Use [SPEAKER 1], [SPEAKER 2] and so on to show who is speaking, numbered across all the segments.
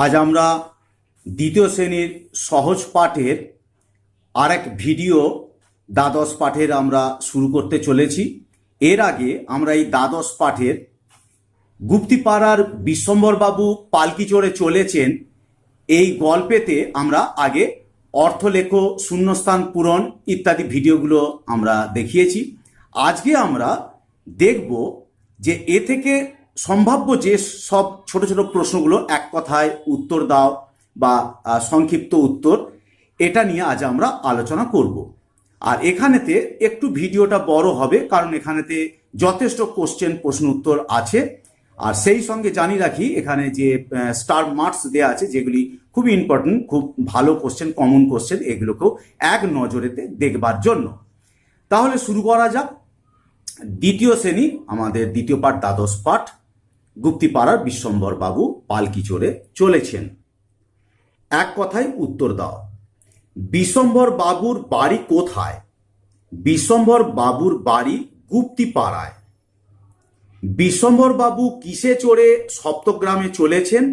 [SPEAKER 1] আজ আমরা দ্বিতীয় শ্রেণীর সহজ পাঠের আর এক ভিডিও দ্বাদশ পাঠের আমরা শুরু করতে চলেছি। এর আগে আমরা এই দ্বাদশ পাঠের গুপ্তিপাড়ার বিশ্বম্বরবাবু পালকি চড়ে চলেছেন এই গল্পেতে আমরা আগে অর্থলেখ, শূন্যস্থান পূরণ ইত্যাদি ভিডিওগুলো আমরা দেখিয়েছি। আজকে আমরা দেখব যে এ থেকে সম্ভাব্য যে সব ছোট ছোট প্রশ্নগুলো এক কথায় উত্তর দাও বা সংক্ষিপ্ত উত্তর, এটা নিয়ে আজ আমরা আলোচনা করব। আর এখানেতে একটু ভিডিওটা বড় হবে কারণ এখানেতে যথেষ্ট প্রশ্ন উত্তর আছে। আর সেই সঙ্গে জানিয়ে রাখি এখানে যে স্টার মার্কস দেওয়া আছে যেগুলি খুব ইম্পর্টেন্ট, খুব ভালো কোশ্চেন, কমন কোশ্চেন, এগুলোকেও এক নজরেতে দেখবার জন্য। তাহলে শুরু করা যাক। দ্বিতীয় শ্রেণী, আমাদের দ্বিতীয় পাঠ দ্বাদশ পাঠ, গুপ্তিপাড়ার বিশ্বম্বরবাবু পালকি চড়ে চলেছেন। এক কথায় উত্তর দাও। বিশ্বম্বর বাবুর বাড়ি কোথায়? বিশ্বম্বর বাবুর বাড়ি গুপ্তিপাড়ায়। বিশ্বম্বর বাবু কিসে চড়ে সপ্তগ্রামে চলেছেন?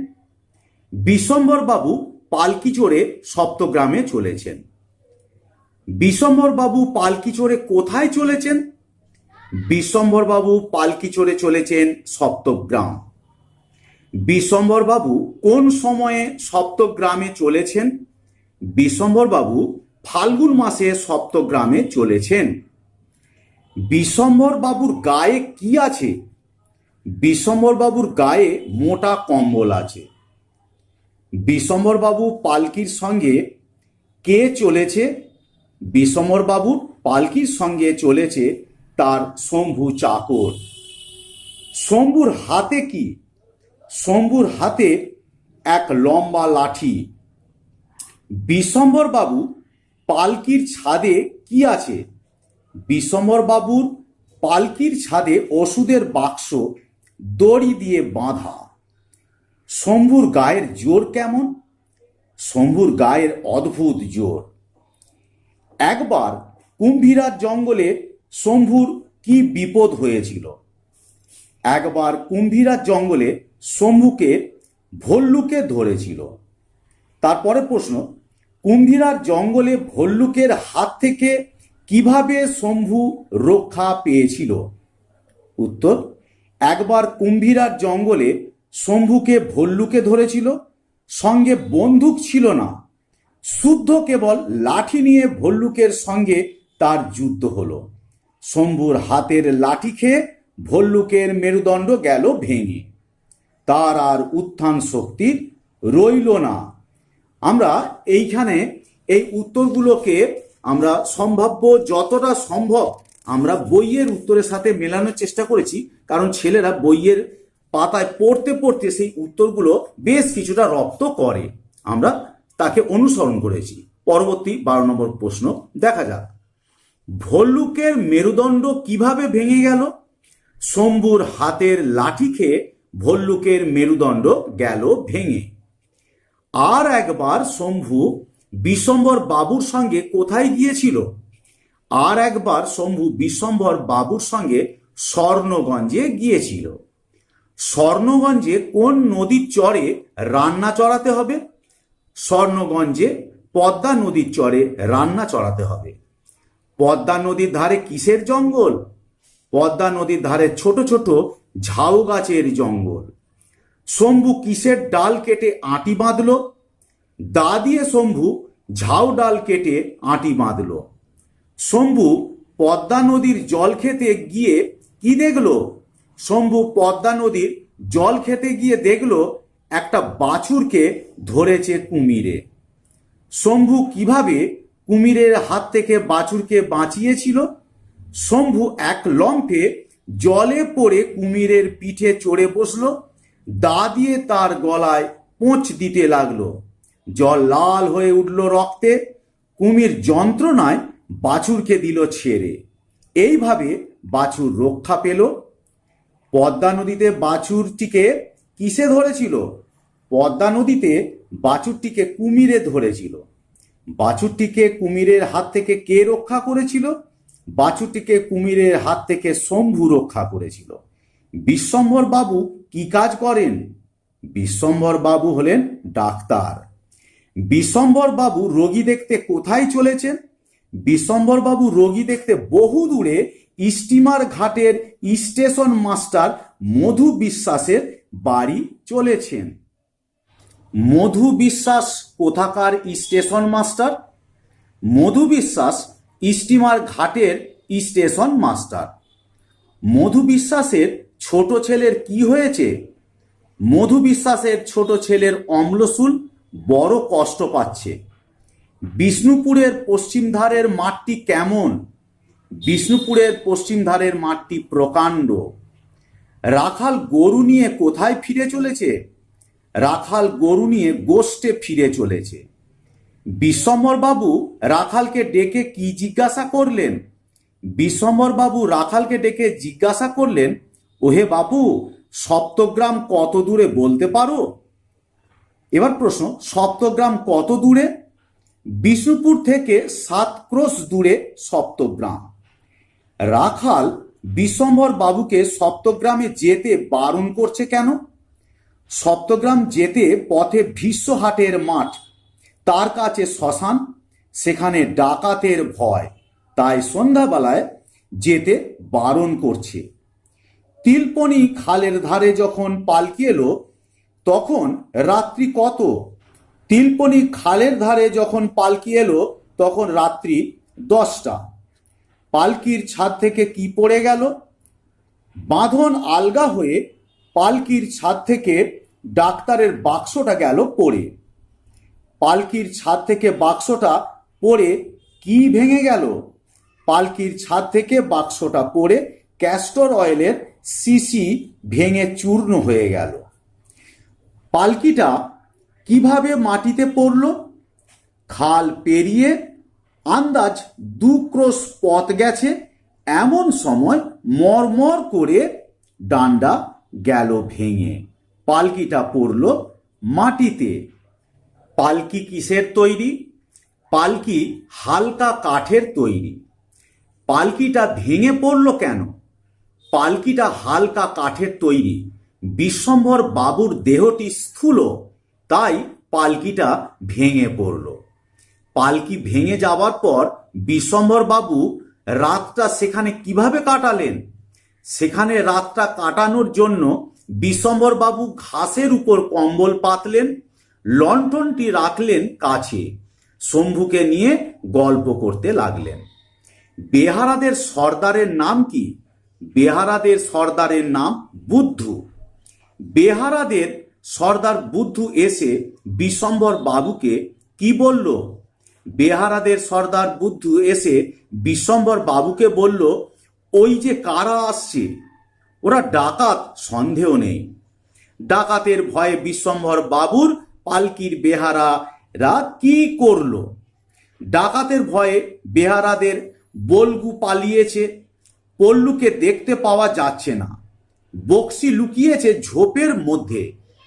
[SPEAKER 1] বিশ্বম্বর বাবু পালকি চড়ে সপ্তগ্রামে চলেছেন। বিশ্বম্বর বাবু পালকি চড়ে কোথায় চলেছেন? বিশ্বম্বর বাবু পালকি চড়ে চলেছেন সপ্তগ্রাম। বিশ্বম্বর বাবু কোন সময়ে সপ্তগ্রামে চলেছেন? বিশ্বম্বর বাবু ফাল্গুন মাসে সপ্তগ্রামে চলেছেন। বিশ্বম্বর বাবুর গায়ে কি আছে? বিশ্বম্বর বাবুর গায়ে মোটা কম্বল আছে। বিশ্বম্বর বাবু পালকির সঙ্গে কে চলেছে? বিশ্বম্বর বাবুর পালকির সঙ্গে চলেছে তার শম্ভু চাকর। শম্ভুর হাতে কি? শম্ভুর হাতে এক লম্বা লাঠি। বিশ্বম্বর বাবু পালকির ছাদে কি আছে? বিশ্বম্বর বাবুর পালকির ছাদে ওষুধের বাক্স দড়ি দিয়ে বাঁধা। শম্ভুর গায়ের জোর কেমন? শম্ভুর গায়ের অদ্ভুত জোর। একবার কুম্ভীরার জঙ্গলে শম্ভুর কি বিপদ হয়েছিল? একবার কুম্ভীরার জঙ্গলে শম্ভুকে ভল্লুকে ধরেছিল। তারপরে প্রশ্ন, কুম্ভীরার জঙ্গলে ভল্লুকের হাত থেকে কিভাবে শম্ভু রক্ষা পেয়েছিল? উত্তর, একবার কুম্ভীরার জঙ্গলে শম্ভুকে ভল্লুকে ধরেছিল, সঙ্গে বন্দুক ছিল না, শুদ্ধ কেবল লাঠি নিয়ে ভল্লুকের সঙ্গে তার যুদ্ধ হলো। শম্ভুর হাতের লাঠি খেয়ে ভল্লুকের মেরুদণ্ড গেল ভেঙে, তার আর উত্থান শক্তি রইল না। আমরা এইখানে এই উত্তরগুলোকে আমরা সম্ভাব্য যতটা সম্ভব আমরা বইয়ের উত্তরের সাথে মেলানোর চেষ্টা করেছি, কারণ ছেলেরা বইয়ের পাতায় পড়তে পড়তে সেই উত্তরগুলো বেশ কিছুটা রপ্ত করে, আমরা তাকে অনুসরণ করেছি। পরবর্তী 12 নম্বর প্রশ্ন দেখা যাক। ভল্লুকের মেরুদণ্ড কিভাবে ভেঙে গেল? শম্ভুর হাতের লাঠি খেয়ে ভল্লুকের মেরুদণ্ড গেল ভেঙে। আর একবার শম্ভু বিশ্বম্বর বাবুর সঙ্গে কোথায় গিয়েছিল? আর একবার শম্ভু বিশ্বম্বর বাবুর সঙ্গে স্বর্ণগঞ্জে গিয়েছিল। স্বর্ণগঞ্জে কোন নদীর চরে রান্না চড়াতে হবে? স্বর্ণগঞ্জে পদ্মা নদীর চরে রান্না চড়াতে হবে। পদ্মা নদীর ধারে কিসের জঙ্গল? পদ্মা নদীর ধারে ছোট ছোট ঝাউ গাছের জঙ্গল। শম্ভু কিসের ডাল কেটে আঁটি বাঁধল? দা দিয়ে শম্ভু ঝাউ ডাল কেটে আঁটি বাঁধল। শম্ভু পদ্মা নদীর জল খেতে গিয়ে কি দেখল? শম্ভু পদ্মা নদীর জল খেতে গিয়ে দেখল একটা বাছুরকে ধরেছে কুমিরে। শম্ভু কিভাবে কুমিরের হাত থেকে বাছুরকে বাঁচিয়েছিল? শম্ভু এক লম্ফে জলে পড়ে কুমিরের পিঠে চড়ে বসল, দা দিয়ে তার গলায় পোঁচ দিতে লাগলো। জল লাল হয়ে উঠল রক্তে, কুমির যন্ত্রণায় বাছুরকে দিল ছেড়ে। এইভাবে বাছুর রক্ষা পেল। পদ্মা নদীতে বাছুরটিকে কিসে ধরেছিল? পদ্মা নদীতে বাছুরটিকে কুমিরে ধরেছিল। বাছুরটিকে কুমিরের হাত থেকে কে রক্ষা করেছিল? বাছুরটিকে কুমিরের হাত থেকে শম্ভু রক্ষা করেছিল। বিশ্বম্বর বাবু কি কাজ করেন? বিশ্বম্ভর বাবু হলেন ডাক্তার। বিশ্বম্ভর বাবু রোগী দেখতে কোথায় চলেছেন? বিশ্বম্ভর বাবু রোগী দেখতে বহু দূরে স্টিমার ঘাটের স্টেশন মাস্টার মধু বিশ্বাসের বাড়ি চলেছেন। মধু বিশ্বাস কোথাকার স্টেশন মাস্টার? মধু বিশ্বাস স্টিমার ঘাটের স্টেশন মাস্টার। মধু বিশ্বাসের ছোট ছেলের কি হয়েছে? মধু বিশ্বাসের ছোট ছেলের অম্লশূল বড় কষ্ট পাচ্ছে। বিষ্ণুপুরের পশ্চিম ধারের মাঠটি কেমন? বিষ্ণুপুরের পশ্চিম ধারের মাঠটি প্রকাণ্ড। রাখাল গরু নিয়ে কোথায় ফিরে চলেছে? রাখাল গরু নিয়ে গোষ্ঠে ফিরে চলেছে। বিশ্বম্ভর বাবু রাখালকে ডেকে কি জিজ্ঞাসা করলেন? বিশ্বম্ভর বাবু রাখালকে ডেকে জিজ্ঞাসা করলেন, ওহে বাবু, সপ্তগ্রাম কত দূরে বলতে পারো? এবার প্রশ্ন, সপ্তগ্রাম কত দূরে? বিষ্ণুপুর থেকে 7 ক্রোশ দূরে সপ্তগ্রাম। রাখাল বিশ্বম্ভর বাবুকে সপ্তগ্রামে যেতে বারণ করছে কেন? সপ্তগ্রাম যেতে পথে ভীষ্মহাটের মাঠ, তার কাছে শ্মশান, সেখানে ডাকাতের ভয়, তাই সন্ধ্যাবেলায় যেতে বারণ করছে। তিলপনি খালের ধারে যখন পালকি এলো তখন রাত্রি কত? তিলপনি খালের ধারে যখন পালকি এলো তখন রাত্রি 10টা। পালকির ছাদ থেকে কি পড়ে গেল? বাঁধন আলগা হয়ে পালকির ছাদ থেকে ডাক্তারের বাক্সটা গেল পড়ে। পালকির ছাদ থেকে বাক্সটা পড়ে কি ভেঙে গেল? পালকির ছাদ থেকে বাক্সটা পড়ে ক্যাস্টর অয়েলের শিশি ভেঙে চূর্ণ হয়ে গেল। পালকিটা কিভাবে মাটিতে পড়ল? খাল পেরিয়ে আন্দাজ 2 ক্রোশ পথ গেছে, এমন সময় মরমর করে ডান্ডা গেল ভেঙে, পালকিটা পড়ল মাটিতে। পালকি কিসের তৈরি? পালকি হালকা কাঠের তৈরি। পালকিটা ভেঙে পড়ল কেন? পালকিটা হালকা কাঠের তৈরি। বিশ্বম্ভর বাবুর দেহটি স্থূল, তাই পালকিটা ভেঙে পড়ল। পালকি ভেঙে যাওয়ার পর বিশ্বম্ভর বাবু রাতটা সেখানে কিভাবে কাটালেন? সেখানে রাতটা কাটানোর জন্য বিশ্বম্ভর বাবু ঘাসের উপর কম্বল পাতলেন, লণ্ঠনটি রাখলেন কাছে, শম্ভুকে নিয়ে গল্প করতে লাগলেন। বেহারাদের সর্দারের নাম কি? বেহারাদের সর্দারের নাম বুদ্ধু। বেহারাদের সর্দার বুদ্ধু এসে বিশ্বম্ভর বাবুকে কি বলল? বেহারাদের সর্দার বুদ্ধু এসে বিশ্বম্ভর বাবুকে বলল, ওই যে কারা আসছে, ওরা ডাকাত, সন্দেহ নেই। ডাকাতের ভয়ে বিশ্বম্ভর বাবুর পালকির বেহারারা কি করল? ডাকাতের ভয়ে বেহারাদের বলগু পালিয়েছে, পল্লুকে দেখতে পাওয়া যাচ্ছে না। বক্সি লুকিয়েছে ঝোপের মধ্যে,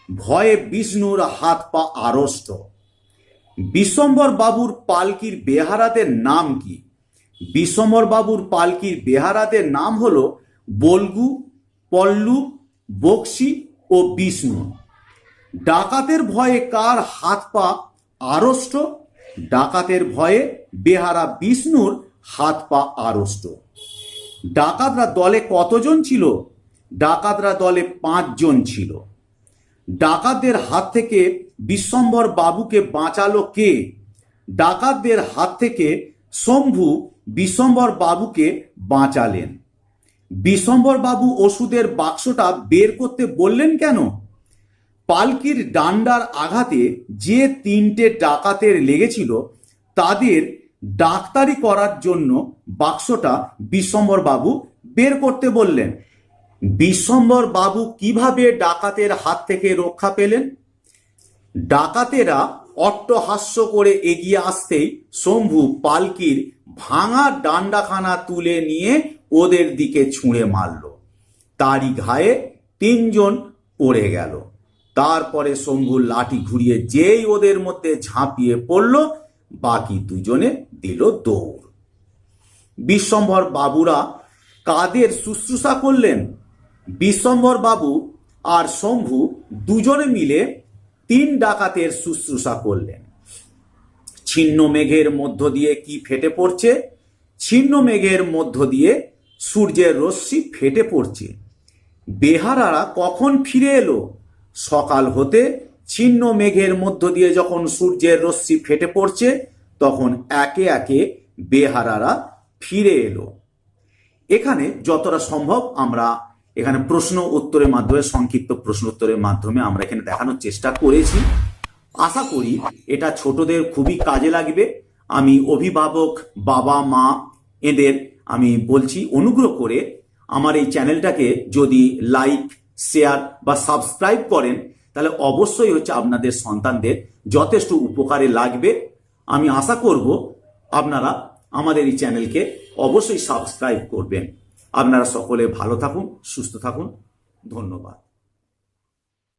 [SPEAKER 1] ভয়ে বিষ্ণুর হাত পা আড়ষ্ট। বিশ্বম্ভর বাবুর পালকির বেহারাদের নাম কি? বিশ্বম্ভর বাবুর পালকির বেহারাদের নাম হলো বলগু, পল্লু, বক্সি ও বিষ্ণু। ডাকাতের ভয়ে কার হাত পা আড়ষ্ট? ডাকাতের ভয়ে বেহারা বিষ্ণুর হাত পা আড়ষ্ট। ডাকাতরা দলে কতজন ছিল? ডাকাতরা দলে 5 জন ছিল। ডাকাতদের হাত থেকে বিশ্বম্ভর বাবুকে বাঁচালো কে? ডাকাতদের হাত থেকে শম্ভু বিশ্বম্ভর বাবুকে বাঁচালেন। বিশ্বম্ভর বাবু ওষুধের বাক্সটা বের করতে বললেন কেন? পালকির ডান্ডার আঘাতে যে 3টে ডাকাতের লেগেছিল তাদের ডাক্তারি করার জন্য বাক্সটা বিশ্বম্ভর বাবু বের করতে বললেন। বিশ্বম্ভর বাবু কিভাবে ডাকাতের হাত থেকে রক্ষা পেলেন? ডাকাতেরা অট্টহাস্য করে এগিয়ে আসতেই শম্ভু পালকির ভাঙা ডান্ডাখানা তুলে নিয়ে ওদের দিকে ছুঁড়ে মারল। তারই ঘায়ে 3 জন পড়ে গেল। তারপরে শম্ভু লাঠি ঘুরিয়ে যেই ওদের মধ্যে ঝাঁপিয়ে পড়ল, বাকি 2 জনে দিল দৌড়। বিশ্বম্ভর বাবুরা কাদের শুশ্রূষা করলেন? বিশ্বম্ভর বাবু আর শম্ভু দুজনে মিলে 3 ডাকাতের শুশ্রূষা করলেন। ছিন্ন মেঘের মধ্য দিয়ে কি ফেটে পড়ছে? ছিন্ন মেঘের মধ্য দিয়ে সূর্যের রশ্মি ফেটে পড়ছে। বেহারারা কখন ফিরে এলো? সকাল হতে ছিন্ন মেঘের মধ্য দিয়ে যখন সূর্যের রশ্মি ফেটে পড়ছে, তখন একে একে বেহারারা ফিরে এলো। এখানে যতটা সম্ভব আমরা এখানে প্রশ্ন উত্তরের মাধ্যমে, সংক্ষিপ্ত প্রশ্ন উত্তরের মাধ্যমে আমরা এখানে দেখানোর চেষ্টা করেছি। আশা করি এটা ছোটদের খুবই কাজে লাগবে। আমি অভিভাবক, বাবা মা এদের আমি বলছি, অনুগ্রহ করে আমার এই চ্যানেলটাকে যদি লাইক, শেয়ার বা সাবস্ক্রাইব করেন, তাহলে অবশ্যই আপনাদের সন্তানদের যথেষ্ট উপকারে লাগবে। আমি আশা করব আপনারা আমাদের এই চ্যানেলকে অবশ্যই সাবস্ক্রাইব করবেন। আপনারা সকলে ভালো থাকুন, সুস্থ থাকুন। ধন্যবাদ।